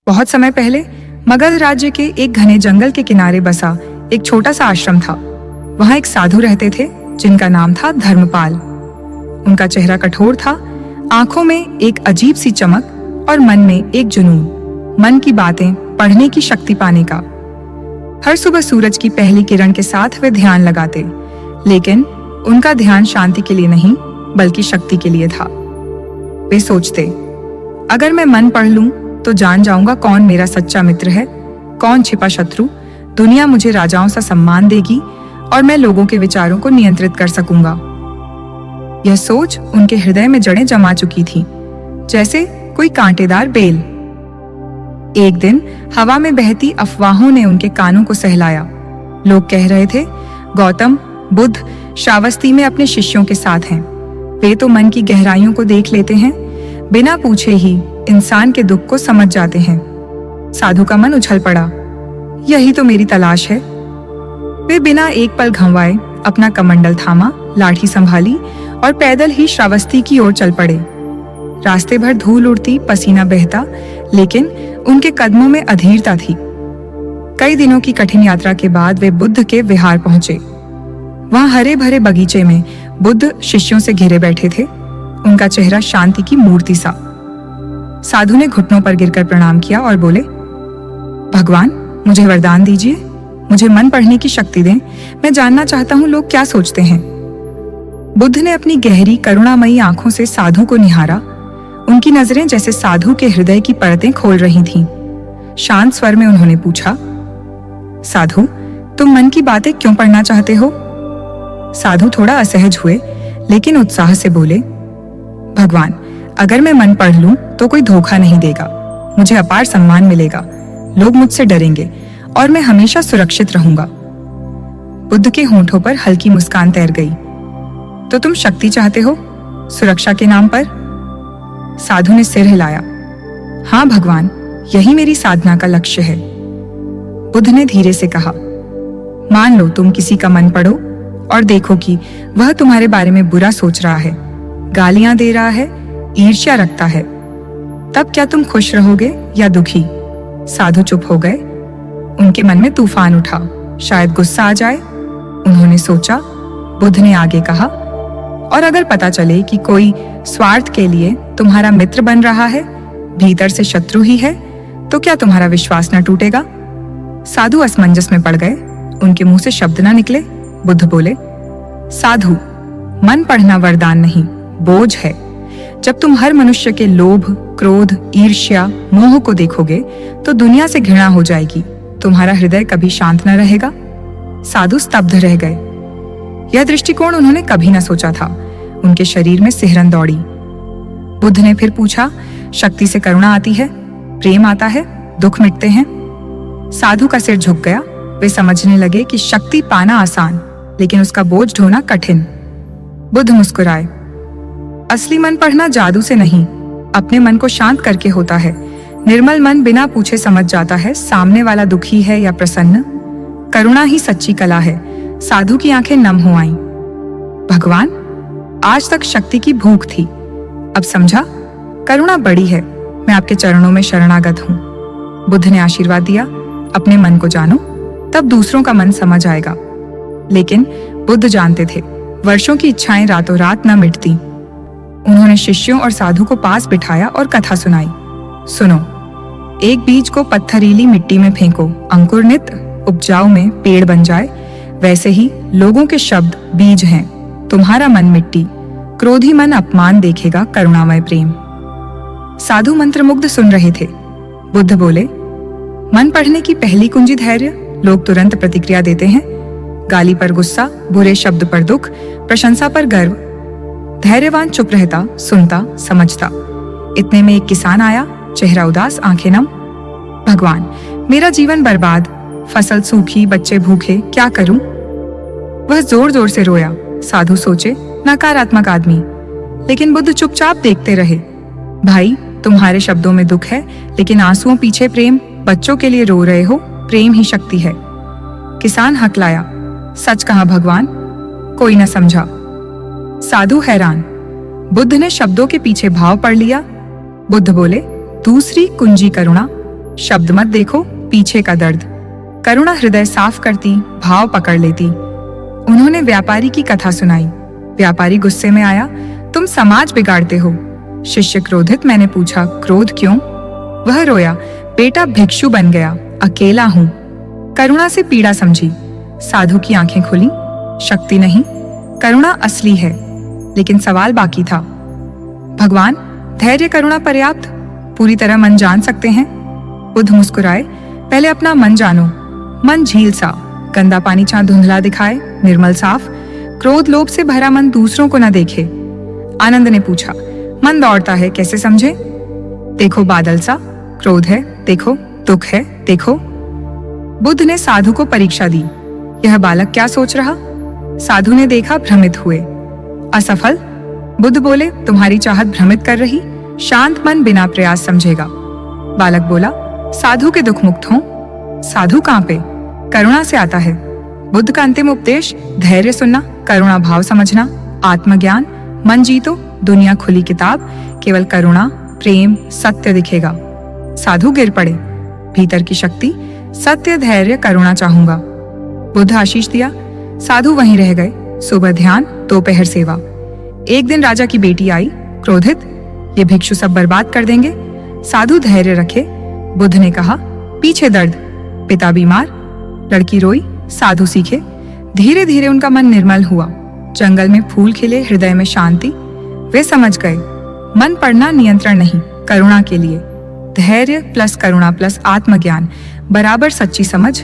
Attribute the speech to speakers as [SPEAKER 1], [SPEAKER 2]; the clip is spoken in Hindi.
[SPEAKER 1] बहुत समय पहले मगध राज्य के एक घने जंगल के किनारे बसा एक छोटा सा आश्रम था। वहां एक साधु रहते थे जिनका नाम था धर्मपाल। उनका चेहरा कठोर था, आंखों में एक अजीब सी चमक और मन में एक जुनून, मन की बातें पढ़ने की शक्ति पाने का। हर सुबह सूरज की पहली किरण के साथ वे ध्यान लगाते, लेकिन उनका ध्यान शांति के लिए नहीं बल्कि शक्ति के लिए था। वे सोचते, अगर मैं मन पढ़ लूं तो जान जाऊंगा कौन मेरा सच्चा मित्र है, कौन छिपा शत्रु। दुनिया मुझे राजाओं सा सम्मान देगी और मैं लोगों के विचारों को नियंत्रित कर सकूंगा। यह सोच उनके हृदय में जड़ें जमा चुकी थी, जैसे कोई कांटेदार बेल। एक दिन हवा में बहती अफवाहों ने उनके कानों को सहलाया। लोग कह रहे थे, गौतम बुद्ध श्रावस्ती में अपने शिष्यों के साथ हैं। वे तो मन की गहराइयों को देख लेते हैं, बिना पूछे ही इंसान के दुख को समझ जाते हैं। साधु का मन उछल पड़ा, यही तो मेरी तलाश है। वे बिना एक पल घंवाए अपना कमंडल थामा, लाठी संभाली और पैदल ही श्रावस्ती की ओर चल पड़े। रास्ते भर धूल उड़ती, पसीना बहता, लेकिन उनके कदमों में अधीरता थी। कई दिनों की कठिन यात्रा के बाद वे बुद्ध के विहार पहुंचे। वहां हरे भरे बगीचे में बुद्ध शिष्यों से घिरे बैठे थे, उनका चेहरा शांति की मूर्ति सा। साधु ने घुटनों पर गिरकर प्रणाम किया और बोले, भगवान मुझे वरदान दीजिए, मुझे मन पढ़ने की शक्ति दें। मैं जानना चाहता हूं लोग क्या सोचते हैं। बुद्ध ने अपनी गहरी करुणामयी आंखों से साधु को निहारा। उनकी नजरें जैसे साधु के हृदय की परतें खोल रही थीं। शांत स्वर में उन्होंने पूछा, साधु तुम मन की बातें क्यों पढ़ना चाहते हो? साधु थोड़ा असहज हुए, लेकिन उत्साह से बोले, भगवान अगर मैं मन पढ़ लूं तो कोई धोखा नहीं देगा, मुझे अपार सम्मान मिलेगा, लोग मुझसे डरेंगे और मैं हमेशा सुरक्षित रहूंगा। बुद्ध के होंठों पर हल्की मुस्कान तैर गई। तो तुम शक्ति चाहते हो, सुरक्षा के नाम पर? साधु ने सिर हिलाया। हाँ भगवान, यही मेरी साधना का लक्ष्य है। बुद्ध ने धीरे से कहा, मान लो तुम किसी का मन पढ़ो और देखो कि वह तुम्हारे बारे में बुरा सोच रहा है, गालियां दे रहा है, ईर्ष्या रखता है, तब क्या तुम खुश रहोगे या दुखी? साधु चुप हो गए। उनके मन में तूफान उठा, शायद गुस्सा आ जाए। उन्होंने सोचा। बुद्ध ने आगे कहा, और अगर पता चले कि कोई स्वार्थ के लिए तुम्हारा मित्र बन रहा है, भीतर से शत्रु ही है, तो क्या तुम्हारा विश्वास न टूटेगा? साधु असमंजस में पड़ गए, उनके मुंह से शब्द न निकले। बुद्ध बोले, साधु मन पढ़ना वरदान नहीं, बोझ है। जब तुम हर मनुष्य के लोभ, क्रोध, ईर्ष्या, मोह को देखोगे तो दुनिया से घृणा हो जाएगी, तुम्हारा हृदय कभी शांत न रहेगा। साधु स्तब्ध रह गए। यह दृष्टिकोण उन्होंने कभी न सोचा था। उनके शरीर में सिहरन दौड़ी। बुद्ध ने फिर पूछा, शक्ति से करुणा आती है, प्रेम आता है, दुख मिटते हैं? साधु का सिर झुक गया। वे समझने लगे कि शक्ति पाना आसान, लेकिन उसका बोझ ढोना कठिन। बुद्ध मुस्कुराए, असली मन पढ़ना जादू से नहीं, अपने मन को शांत करके होता है। निर्मल मन बिना पूछे समझ जाता है सामने वाला दुखी है या प्रसन्न। करुणा ही सच्ची कला है। साधु की आंखें नम हो आईं। भगवान, आज तक शक्ति की भूख थी, अब समझा करुणा बड़ी है। मैं आपके चरणों में शरणागत हूँ। बुद्ध ने आशीर्वाद दिया, अपने मन को जानो, तब दूसरों का मन समझ आएगा। लेकिन बुद्ध जानते थे, वर्षों की इच्छाएं रातों रात न मिटती। उन्होंने शिष्यों और साधु को पास बिठाया और कथा सुनाई। सुनो, एक बीज को पत्थरीली मिट्टी में फेंको, अंकुरित उपजाऊ में पेड़ बन जाए। वैसे ही लोगों के शब्द बीज हैं। तुम्हारा मन मिट्टी, क्रोधी मन अपमान देखेगा, करुणामय प्रेम। साधु मंत्रमुग्ध सुन रहे थे। बुद्ध बोले, मन पढ़ने की पहली कुंजी धैर्य। लोग तुरंत प्रतिक्रिया देते हैं, गाली पर गुस्सा, बुरे शब्द पर दुख, प्रशंसा पर गर्व। धैर्यवान चुप रहता, सुनता, समझता। इतने में एक किसान आया, चेहरा उदास, आंखें नम। भगवान, मेरा जीवन बर्बाद, फसल सूखी, बच्चे भूखे, क्या करूं? वह जोर जोर से रोया। साधु सोचे, नकारात्मक आदमी, लेकिन बुद्ध चुपचाप देखते रहे। भाई, तुम्हारे शब्दों में दुख है, लेकिन आंसुओं पीछे प्रेम। बच्चों के लिए रो रहे हो, प्रेम ही शक्ति है। किसान हकलाया, सच कहा भगवान, कोई न समझा। साधु हैरान, बुद्ध ने शब्दों के पीछे भाव पढ़ लिया। बुद्ध बोले, दूसरी कुंजी करुणा। शब्द मत देखो, पीछे का दर्द। करुणा हृदय साफ करती, भाव पकड़ लेती। उन्होंने व्यापारी की कथा सुनाई। व्यापारी गुस्से में आया, तुम समाज बिगाड़ते हो। शिष्य क्रोधित, मैंने पूछा, क्रोध क्यों? वह रोया, बेटा भिक्षु बन गया, अकेला हूं। करुणा से पीड़ा समझी। साधु की आंखें खुली। शक्ति नहीं, करुणा असली है। लेकिन सवाल बाकी था, भगवान, धैर्य करुणा पर्याप्त? पूरी तरह मन जान सकते हैं? बुद्ध मुस्कुराए, पहले अपना मन जानो। मन झील सा, गंदा पानी जहां धुंधला दिखाए, निर्मल साफ। क्रोध लोभ से भरा मन दूसरों को न देखे। आनंद ने पूछा, मन दौड़ता है, कैसे समझे? देखो बादल सा, क्रोध है, देखो दुख है, देखो। बुद्ध ने साधु को परीक्षा दी। यह बालक क्या सोच रहा? साधु ने देखा, भ्रमित हुए। असफल? बुद्ध बोले, तुम्हारी चाहत भ्रमित कर रही, शांत मन बिना प्रयास समझेगा। बालक बोला, साधु के दुख मुक्त हों। साधु कहां पे? करुणा से आता है। बुद्ध का अंतिम उपदेश, धैर्य सुनना, करुणा भाव समझना, आत्मज्ञान, मन जीतो, दुनिया खुली किताब, केवल करुणा प्रेम सत्य दिखेगा। साधु गिर पड़े, भीतर की शक्ति, सत्य धैर्य करुणा चाहूंगा। बुद्ध आशीष दिया। साधु वहीं रह गए। सुबह ध्यान, दोपहर सेवा। एक दिन राजा की बेटी आई, क्रोधित, ये भिक्षु सब बर्बाद कर देंगे। साधु धैर्य रखे। बुद्ध ने कहा, पीछे दर्द, पिता बीमार। लड़की रोई, साधु सीखे। धीरे धीरे उनका मन निर्मल हुआ। जंगल में फूल खिले, हृदय में शांति। वे समझ गए, मन पढ़ना नियंत्रण नहीं, करुणा के लिए। धैर्य प्लस करुणा प्लस आत्मज्ञान बराबर सच्ची समझ।